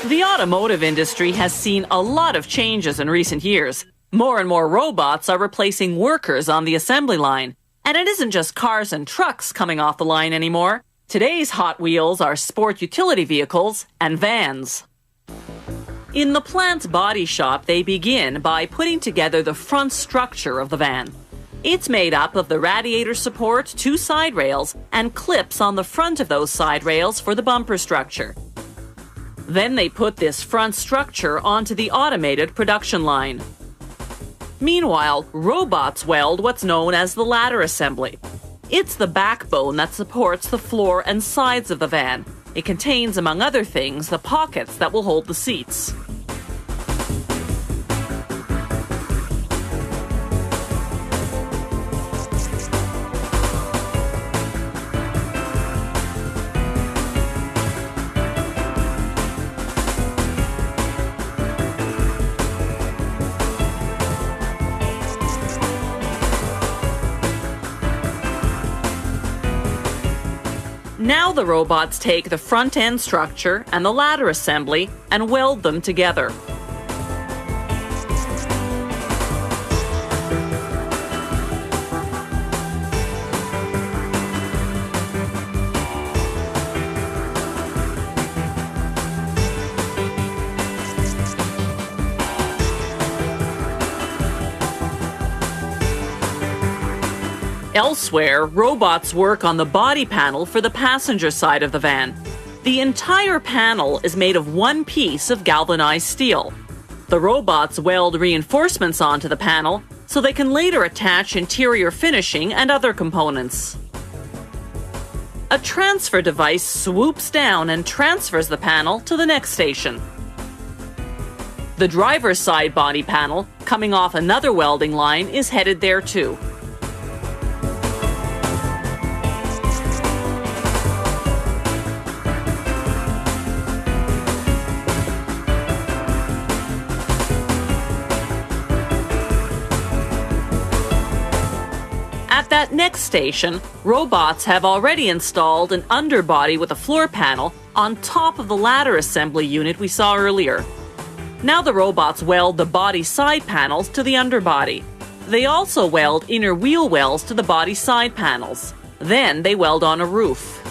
The automotive industry has seen a lot of changes in recent years. More and more robots are replacing workers on the assembly line. And it isn't just cars and trucks coming off the line anymore. Today's Hot Wheels are sport utility vehicles and vans. In the plant's body shop, they begin by putting together the front structure of the van. It's made up of the radiator support, 2 side rails, and clips on the front of those side rails for the bumper structure. Then they put this front structure onto the automated production line. Meanwhile, robots weld what's known as the ladder assembly. It's the backbone that supports the floor and sides of the van. It contains, among other things, the pockets that will hold the seats. Now the robots take the front end structure and the ladder assembly and weld them together. Elsewhere, robots work on the body panel for the passenger side of the van. The entire panel is made of one piece of galvanized steel. The robots weld reinforcements onto the panel so they can later attach interior finishing and other components. A transfer device swoops down and transfers the panel to the next station. The driver's side body panel, coming off another welding line, is headed there too. At that next station, robots have already installed an underbody with a floor panel on top of the ladder assembly unit we saw earlier. Now the robots weld the body side panels to the underbody. They also weld inner wheel wells to the body side panels. Then they weld on a roof.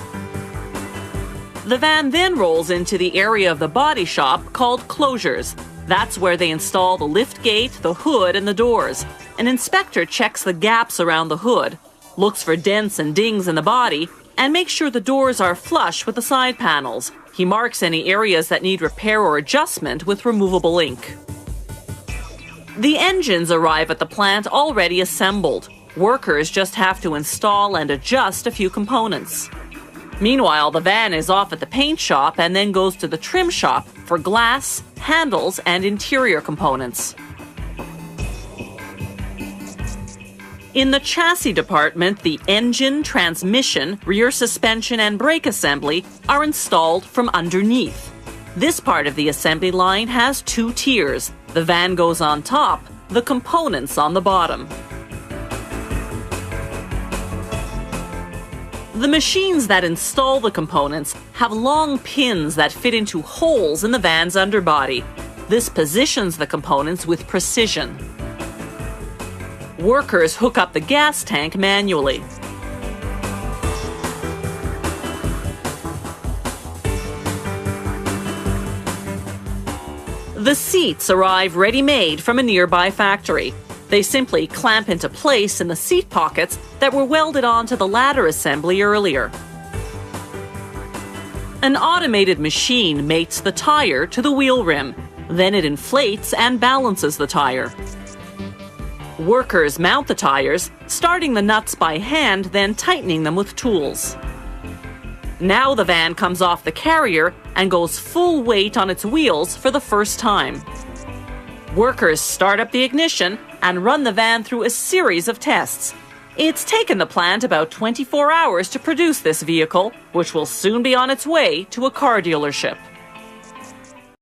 The van then rolls into the area of the body shop called closures. That's where they install the lift gate, the hood, and the doors. An inspector checks the gaps around the hood, looks for dents and dings in the body, and makes sure the doors are flush with the side panels. He marks any areas that need repair or adjustment with removable ink. The engines arrive at the plant already assembled. Workers just have to install and adjust a few components. Meanwhile, the van is off at the paint shop and then goes to the trim shop for glass, handles, and interior components. In the chassis department, the engine, transmission, rear suspension, and brake assembly are installed from underneath. This part of the assembly line has 2 tiers. The van goes on top, the components on the bottom. The machines that install the components have long pins that fit into holes in the van's underbody. This positions the components with precision. Workers hook up the gas tank manually. The seats arrive ready-made from a nearby factory. They simply clamp into place in the seat pockets that were welded onto the ladder assembly earlier. An automated machine mates the tire to the wheel rim. Then it inflates and balances the tire. Workers mount the tires, starting the nuts by hand, then tightening them with tools. Now the van comes off the carrier and goes full weight on its wheels for the first time. Workers start up the ignition and run the van through a series of tests. It's taken the plant about 24 hours to produce this vehicle, which will soon be on its way to a car dealership.